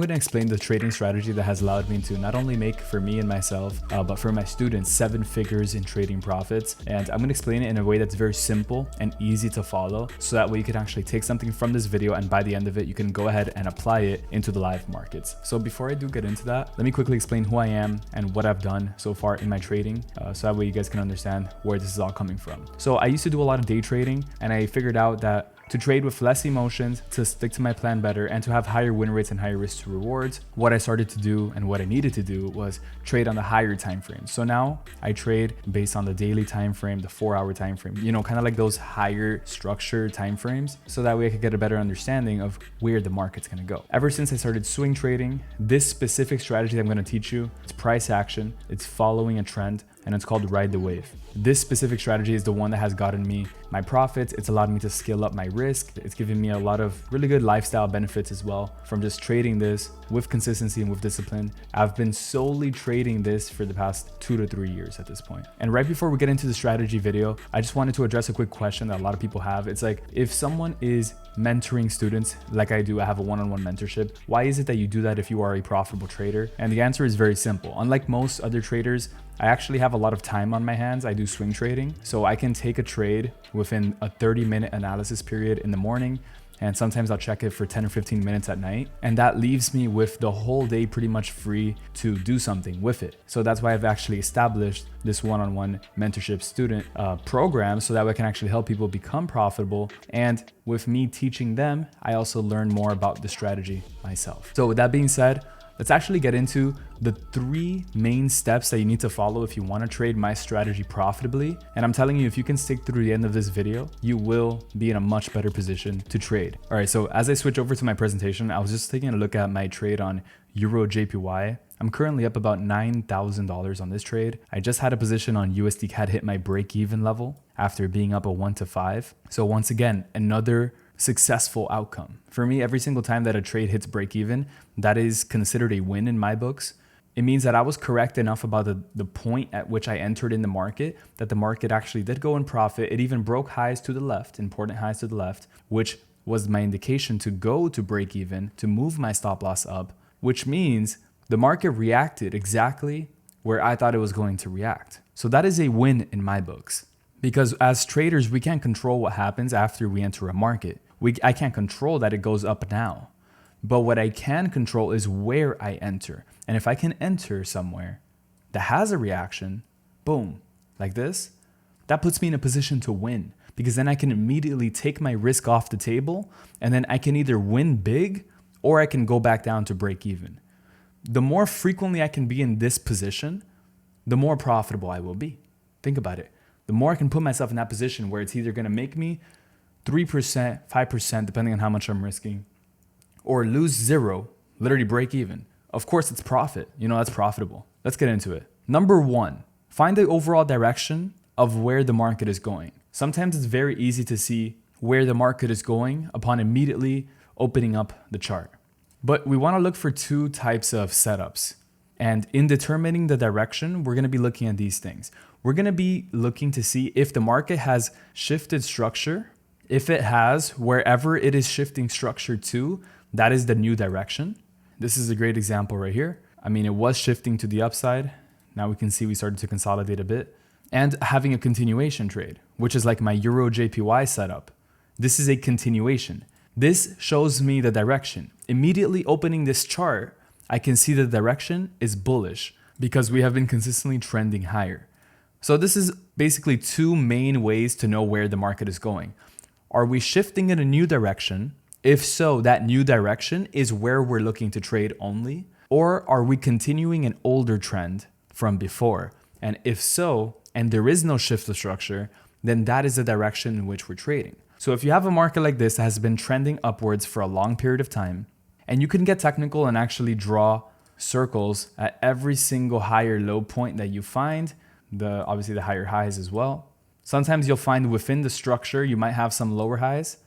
I'm going to explain the trading strategy that has allowed me to not only make for me and myself, but for my students, 7 figures in trading profits. And I'm going to explain it in a way that's very simple and easy to follow. So that way you can actually take something from this video and by the end of it, you can go ahead and apply it into the live markets. So before I do get into that, let me quickly explain who I am and what I've done so far in my trading. So that way you guys can understand where this is all coming from. So I used to do a lot of day trading and I figured out that to trade with less emotions, to stick to my plan better, and to have higher win rates and higher risk to rewards, what I started to do and what I needed to do was trade on the higher time frame. So now I trade based on the daily time frame, the 4-hour time frame, kind of like those higher structure time frames. So that way I could get a better understanding of where the market's gonna go. Ever since I started swing trading, this specific strategy that I'm gonna teach you, it's price action, it's following a trend, and it's called ride the wave. This specific strategy is the one that has gotten me my profits. It's allowed me to scale up my risk. It's given me a lot of really good lifestyle benefits as well from just trading this with consistency and with discipline. I've been solely trading this for the past 2 to 3 years at this point. And right before we get into the strategy video, I just wanted to address a quick question that a lot of people have. It's like, if someone is mentoring students like I do, I have a one-on-one mentorship. Why is it that you do that if you are a profitable trader? And the answer is very simple. Unlike most other traders, I actually have a lot of time on my hands. I do swing trading, so I can take a trade within a 30-minute analysis period in the morning, and sometimes I'll check it for 10 or 15 minutes at night. And that leaves me with the whole day pretty much free to do something with it. So that's why I've actually established this one-on-one mentorship student program, so that way I can actually help people become profitable. And with me teaching them, I also learn more about the strategy myself. So with that being said, let's actually get into the 3 main steps that you need to follow if you want to trade my strategy profitably. And I'm telling you, if you can stick through the end of this video, you will be in a much better position to trade. All right, so as I switch over to my presentation, I was just taking a look at my trade on Euro JPY. I'm currently up about $9,000 on this trade. I just had a position on USD CAD hit my break-even level after being up a 1 to 5. So once again, another successful outcome. For me, every single time that a trade hits break even, that is considered a win in my books. It means that I was correct enough about the point at which I entered in the market, that the market actually did go in profit. It even broke highs to the left, important highs to the left, which was my indication to go to break even, to move my stop loss up, which means the market reacted exactly where I thought it was going to react. So that is a win in my books, because as traders, we can't control what happens after we enter a market. I can't control that it goes up now, but what I can control is where I enter. And if I can enter somewhere that has a reaction, boom, like this, that puts me in a position to win, because then I can immediately take my risk off the table, and then I can either win big or I can go back down to break even. The more frequently I can be in this position, the more profitable I will be. Think about it. The more I can put myself in that position where it's either going to make me 3%, 5%, depending on how much I'm risking, or lose 0, literally break even. Of course, it's profit. That's profitable. Let's get into it. Number 1, find the overall direction of where the market is going. Sometimes it's very easy to see where the market is going upon immediately opening up the chart. But we want to look for 2 types of setups. And in determining the direction, we're going to be looking at these things. We're going to be looking to see if the market has shifted structure. If it has, wherever it is shifting structure to, that is the new direction. This is a great example right here. It was shifting to the upside. Now we can see we started to consolidate a bit. And having a continuation trade, which is like my Euro JPY setup. This is a continuation. This shows me the direction. Immediately opening this chart, I can see the direction is bullish because we have been consistently trending higher. So this is basically 2 main ways to know where the market is going. Are we shifting in a new direction? If so, that new direction is where we're looking to trade only. Or are we continuing an older trend from before? And if so, and there is no shift of structure, then that is the direction in which we're trading. So if you have a market like this that has been trending upwards for a long period of time, and you can get technical and actually draw circles at every single higher low point that you find, obviously the higher highs as well. Sometimes you'll find within the structure, you might have some lower highs,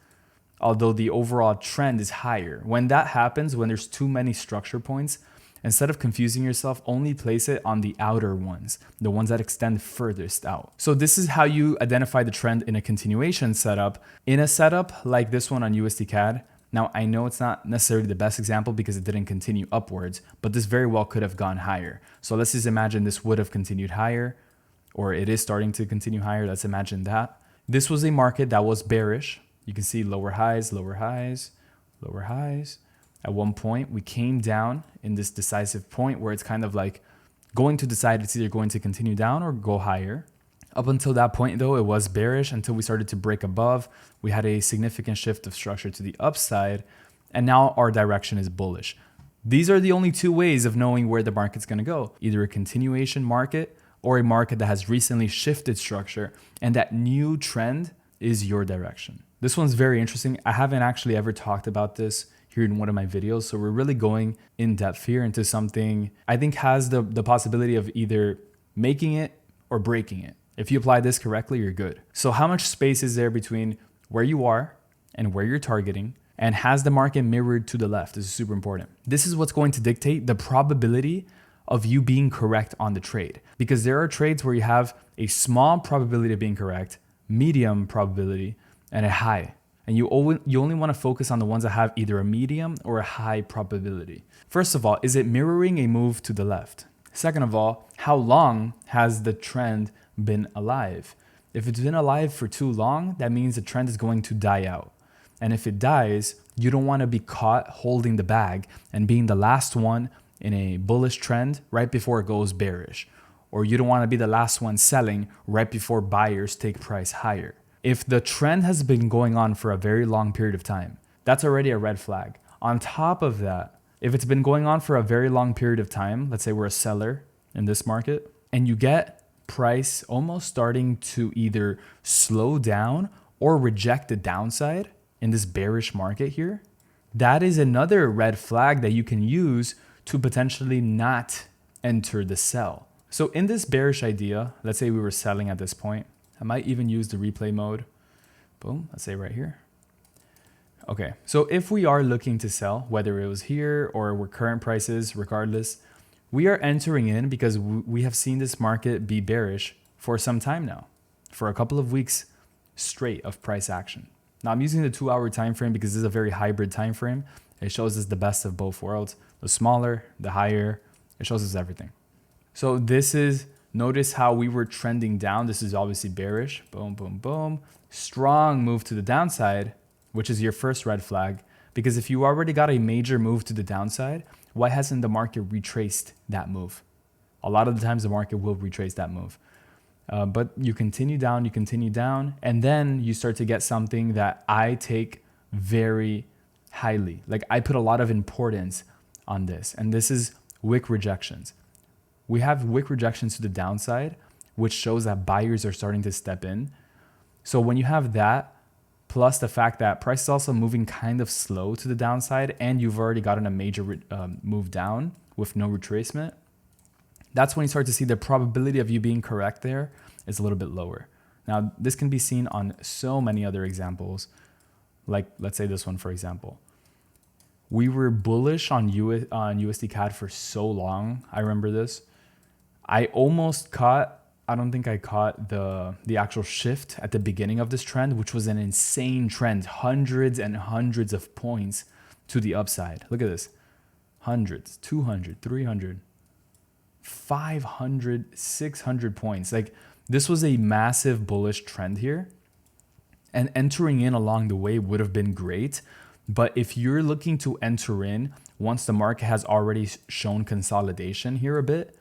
although the overall trend is higher. When that happens, when there's too many structure points, instead of confusing yourself, only place it on the outer ones, the ones that extend furthest out. So this is how you identify the trend in a continuation setup. In a setup like this one on USD CAD, Now, I know it's not necessarily the best example because it didn't continue upwards, but this very well could have gone higher. So let's just imagine this would have continued higher, or it is starting to continue higher. Let's imagine that. This was a market that was bearish. You can see lower highs, lower highs, lower highs. At one point, we came down in this decisive point where it's kind of like going to decide it's either going to continue down or go higher. Up until that point, though, it was bearish until we started to break above. We had a significant shift of structure to the upside, and now our direction is bullish. These are the only two ways of knowing where the market's going to go, either a continuation market or a market that has recently shifted structure, and that new trend is your direction. This one's very interesting. I haven't actually ever talked about this here in one of my videos, so we're really going in depth here into something I think has the possibility of either making it or breaking it. If you apply this correctly, you're good. So how much space is there between where you are and where you're targeting? And has the market mirrored to the left? This is super important. This is what's going to dictate the probability of you being correct on the trade. Because there are trades where you have a small probability of being correct, medium probability, and a high. And you only want to focus on the ones that have either a medium or a high probability. First of all, is it mirroring a move to the left? Second of all, how long has the trend been alive? If it's been alive for too long, that means the trend is going to die out. And if it dies, you don't want to be caught holding the bag and being the last one in a bullish trend right before it goes bearish. Or you don't want to be the last one selling right before buyers take price higher. If the trend has been going on for a very long period of time, that's already a red flag. On top of that, if it's been going on for a very long period of time, let's say we're a seller in this market, and you get price almost starting to either slow down or reject the downside in this bearish market here, that is another red flag that you can use to potentially not enter the sell. So in this bearish idea, let's say we were selling at this point. I might even use the replay mode. Boom, let's say right here. Okay, so if we are looking to sell, whether it was here or where current prices, regardless, we are entering in because we have seen this market be bearish for some time now, for a couple of weeks straight of price action. Now I'm using the 2-hour time frame because this is a very hybrid time frame. It shows us the best of both worlds. The smaller, the higher, it shows us everything. So this is, notice how we were trending down. This is obviously bearish. Boom, boom, boom. Strong move to the downside, which is your first red flag. Because if you already got a major move to the downside, why hasn't the market retraced that move? A lot of the times the market will retrace that move. But you continue down, and then you start to get something that I take very highly. Like I put a lot of importance on this, and this is wick rejections. We have wick rejections to the downside, which shows that buyers are starting to step in. So when you have that, plus the fact that price is also moving kind of slow to the downside, and you've already gotten a major move down with no retracement, that's when you start to see the probability of you being correct there is a little bit lower. Now, this can be seen on so many other examples, like let's say this one, for example. We were bullish on USD CAD for so long. I remember this. I almost caught, I don't think I caught the actual shift at the beginning of this trend, which was an insane trend, hundreds and hundreds of points to the upside. Look at this, hundreds, 200, 300, 500, 600 points. Like this was a massive bullish trend here, and entering in along the way would have been great. But if you're looking to enter in once the market has already shown consolidation here a bit,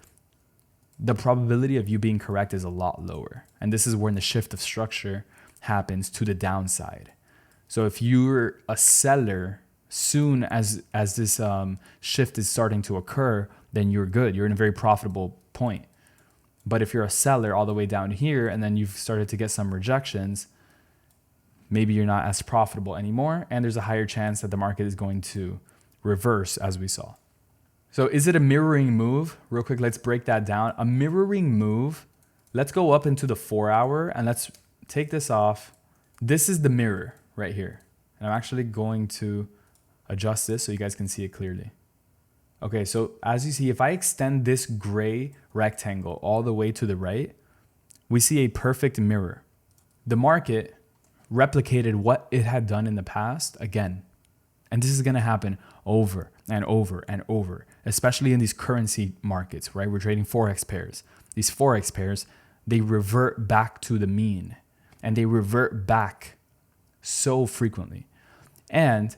the probability of you being correct is a lot lower. And this is when the shift of structure happens to the downside. So if you're a seller, soon as this shift is starting to occur, then you're good. You're in a very profitable point. But if you're a seller all the way down here and then you've started to get some rejections, maybe you're not as profitable anymore, and there's a higher chance that the market is going to reverse, as we saw. So is it a mirroring move? Real quick, let's break that down. A mirroring move, let's go up into the 4-hour and let's take this off. This is the mirror right here. And I'm actually going to adjust this so you guys can see it clearly. Okay, so as you see, if I extend this gray rectangle all the way to the right, we see a perfect mirror. The market replicated what it had done in the past again. And this is going to happen over and over and over, especially in these currency markets, right? We're trading Forex pairs. These Forex pairs, they revert back to the mean, and they revert back so frequently. And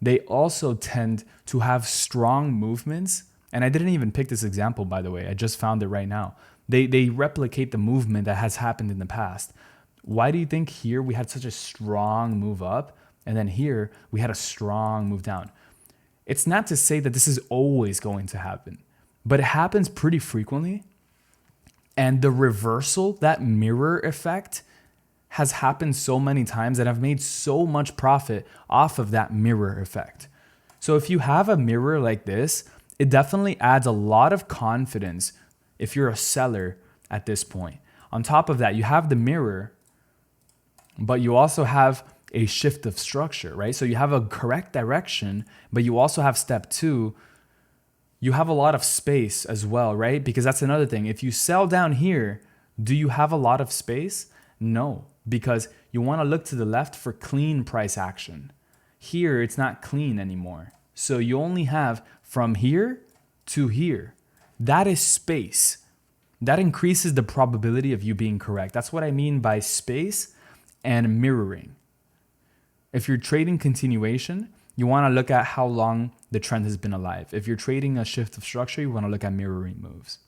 they also tend to have strong movements. And I didn't even pick this example, by the way. I just found it right now. They replicate the movement that has happened in the past. Why do you think here we had such a strong move up, and then here we had a strong move down? It's not to say that this is always going to happen, but it happens pretty frequently. And the reversal, that mirror effect, has happened so many times that I've made so much profit off of that mirror effect. So if you have a mirror like this, it definitely adds a lot of confidence if you're a seller at this point. On top of that, you have the mirror, but you also have a shift of structure, right? So you have a correct direction, but you also have step 2. You have a lot of space as well, right? Because that's another thing. If you sell down here, do you have a lot of space? No, because you want to look to the left for clean price action. Here, it's not clean anymore. So you only have from here to here. That is space. That increases the probability of you being correct. That's what I mean by space and mirroring. If you're trading continuation, you want to look at how long the trend has been alive. If you're trading a shift of structure, you want to look at mirroring moves.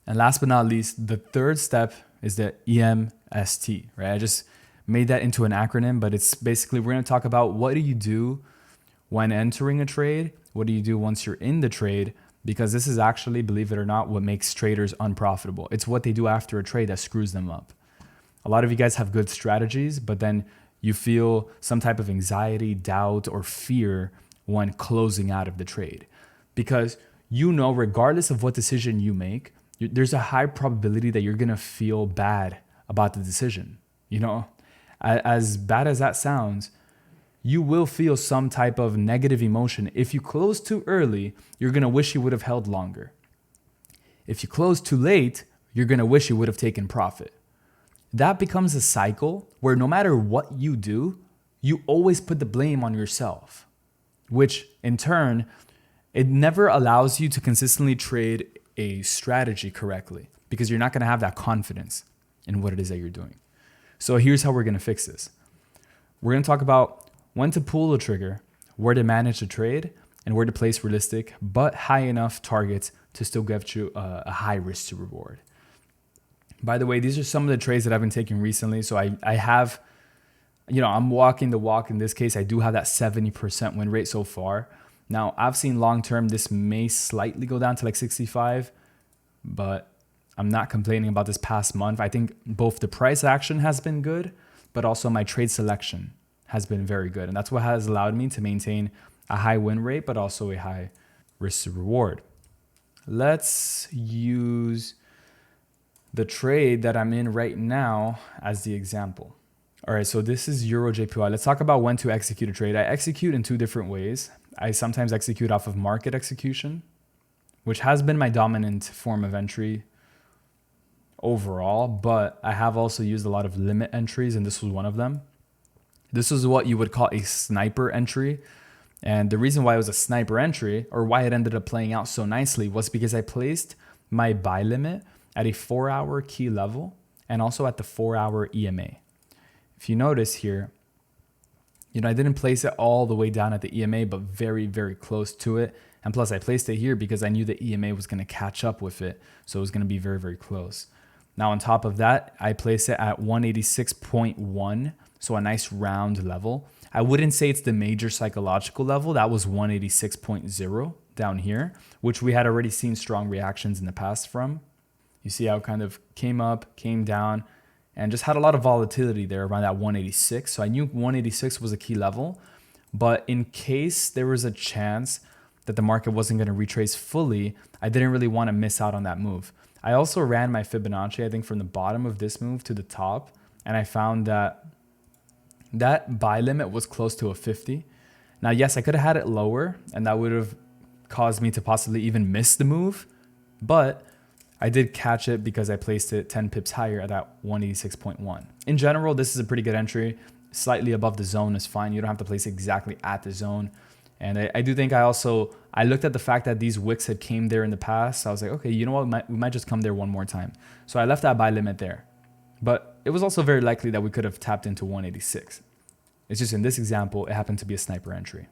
And last but not least, the third step is the EMST, right? I just made that into an acronym, but it's basically, we're going to talk about what do you do when entering a trade? What do you do once you're in the trade? Because this is actually, believe it or not, what makes traders unprofitable. It's what they do after a trade that screws them up. A lot of you guys have good strategies, but then you feel some type of anxiety, doubt, or fear when closing out of the trade. Because you know, regardless of what decision you make, there's a high probability that you're going to feel bad about the decision. You know, as bad as that sounds, you will feel some type of negative emotion. If you close too early, you're going to wish you would have held longer. If you close too late, you're going to wish you would have taken profit. That becomes a cycle where no matter what you do, you always put the blame on yourself, which in turn, it never allows you to consistently trade a strategy correctly because you're not going to have that confidence in what it is that you're doing. So here's how we're going to fix this. We're going to talk about when to pull the trigger, where to manage the trade, and where to place realistic but high enough targets to still give you a high risk to reward. By the way, these are some of the trades that I've been taking recently. So I have, I'm walking the walk. In this case, I do have that 70% win rate so far. Now, I've seen long-term, this may slightly go down to like 65, but I'm not complaining about this past month. I think both the price action has been good, but also my trade selection has been very good. And that's what has allowed me to maintain a high win rate, but also a high risk to reward. Let's use the trade that I'm in right now as the example. All right, so this is Euro JPY. Let's talk about when to execute a trade. I execute in 2 different ways. I sometimes execute off of market execution, which has been my dominant form of entry overall, but I have also used a lot of limit entries, and this was one of them. This is what you would call a sniper entry. And the reason why it was a sniper entry, or why it ended up playing out so nicely, was because I placed my buy limit at a 4-hour key level and also at the 4-hour EMA. If you notice here, I didn't place it all the way down at the EMA, but very, very close to it. And plus I placed it here because I knew the EMA was going to catch up with it. So it was going to be very, very close. Now on top of that, I placed it at 186.1. So a nice round level. I wouldn't say it's the major psychological level. That was 186.0 down here, which we had already seen strong reactions in the past from. You see how it kind of came up, came down, and just had a lot of volatility there around that 186. So I knew 186 was a key level, but in case there was a chance that the market wasn't going to retrace fully, I didn't really want to miss out on that move. I also ran my Fibonacci, I think from the bottom of this move to the top, and I found that buy limit was close to a 50. Now, yes, I could have had it lower, and that would have caused me to possibly even miss the move, but I did catch it because I placed it 10 pips higher at that 186.1. In general, this is a pretty good entry. Slightly above the zone is fine. You don't have to place it exactly at the zone. And I do think I looked at the fact that these wicks had came there in the past. So I was like, okay, you know what? We might just come there one more time. So I left that buy limit there. But it was also very likely that we could have tapped into 186. It's just in this example, it happened to be a sniper entry.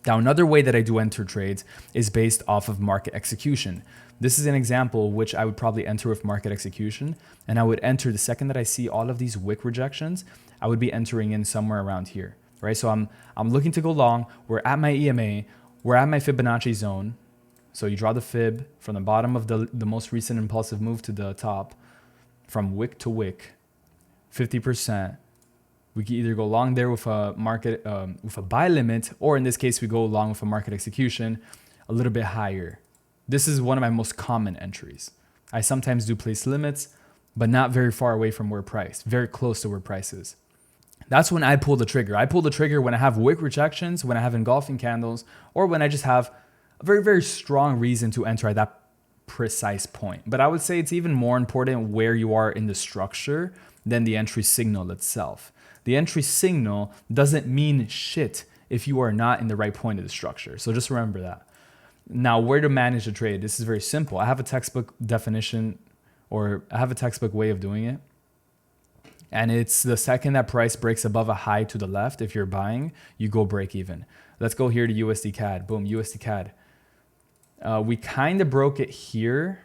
Now, another way that I do enter trades is based off of market execution. This is an example which I would probably enter with market execution. And I would enter the second that I see all of these wick rejections, I would be entering in somewhere around here. Right, so I'm looking to go long. We're at my EMA. We're at my Fibonacci zone. So you draw the fib from the bottom of the most recent impulsive move to the top, from wick to wick, 50%. We can either go long there with a market with a buy limit, or in this case, we go long with a market execution a little bit higher. This is one of my most common entries. I sometimes do place limits, but not very far away from where price, very close to where price is. That's when I pull the trigger. I pull the trigger when I have wick rejections, when I have engulfing candles, or when I just have a very, very strong reason to enter at that precise point. But I would say it's even more important where you are in the structure than the entry signal itself. The entry signal doesn't mean shit if you are not in the right point of the structure. So just remember that. Now, where to manage a trade? This is very simple. I have a textbook definition, or I have a textbook way of doing it. And it's the second that price breaks above a high to the left, if you're buying, you go break even. Let's go here to USD CAD. Boom, USD CAD. We kind of broke it here.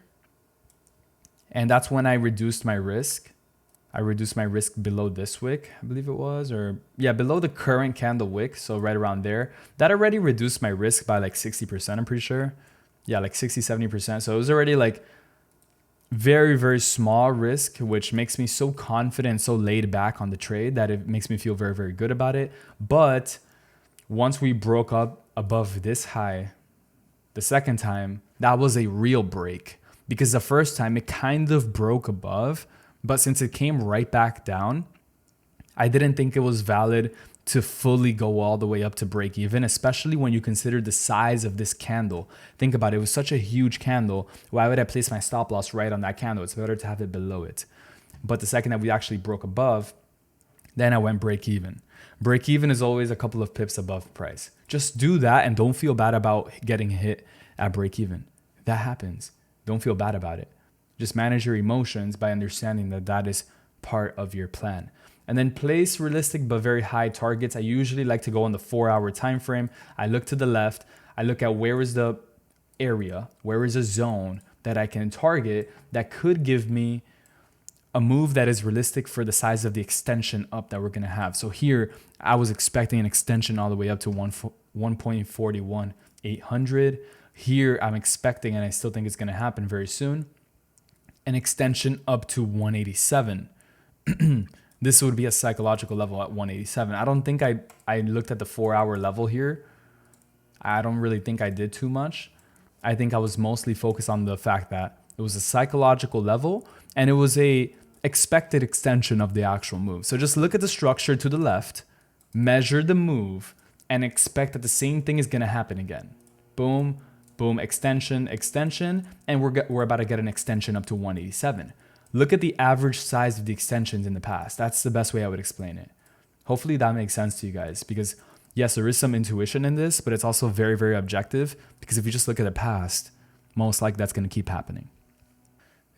And that's when I reduced my risk. I reduced my risk below this wick, I believe it was, or yeah, below the current candle wick. So right around there. That already reduced my risk by like 60%, I'm pretty sure. Yeah, like 60, 70%. So it was already like very, very small risk, which makes me so confident, so laid back on the trade that it makes me feel very, very good about it. But once we broke up above this high, the second time, that was a real break, because the first time it kind of broke above, but since it came right back down, I didn't think it was valid to fully go all the way up to break even, especially when you consider the size of this candle. Think about it. It was such a huge candle. Why would I place my stop loss right on that candle? It's better to have it below it. But the second that we actually broke above, then I went break even. Break even is always a couple of pips above price. Just do that and don't feel bad about getting hit at break even. That happens. Don't feel bad about it. Just manage your emotions by understanding that that is part of your plan. And then place realistic but very high targets. I usually like to go on the 4-hour time frame. I look to the left. I look at where is the area, where is a zone that I can target that could give me a move that is realistic for the size of the extension up that we're going to have. So here, I was expecting an extension all the way up to 1.41800. Here, I'm expecting, and I still think it's going to happen very soon, an extension up to 187. This would be a psychological level at 187. I don't think I looked at the 4-hour level here. I don't really think I did too much. I think I was mostly focused on the fact that it was a psychological level and it was a expected extension of the actual move. So just look at the structure to the left, measure the move, and expect that the same thing is going to happen again. Boom, boom, extension, extension, and we're about to get an extension up to 187. Look at the average size of the extensions in the past. That's the best way I would explain it. Hopefully that makes sense to you guys, because yes, there is some intuition in this, but it's also very, very objective, because if you just look at the past, most likely that's going to keep happening.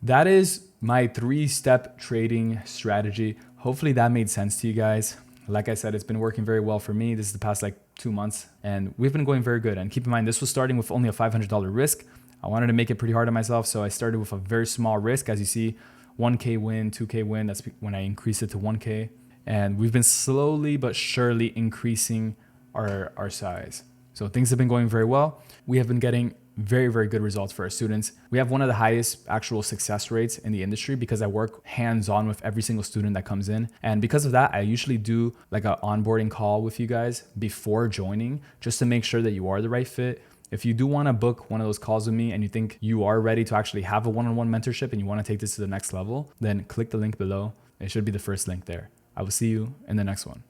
That is my 3-step trading strategy. Hopefully that made sense to you guys. Like I said, it's been working very well for me. This is the past like 2 months, and we've been going very good. And keep in mind, this was starting with only a $500 risk. I wanted to make it pretty hard on myself, so I started with a very small risk. As you see, 1K win, 2K win. That's when I increased it to 1K. And we've been slowly but surely increasing our size. So things have been going very well. We have been getting very, very good results for our students. We have one of the highest actual success rates in the industry because I work hands-on with every single student that comes in. And because of that, I usually do like an onboarding call with you guys before joining, just to make sure that you are the right fit. If you do want to book one of those calls with me and you think you are ready to actually have a one-on-one mentorship and you want to take this to the next level, then click the link below. It should be the first link there. I will see you in the next one.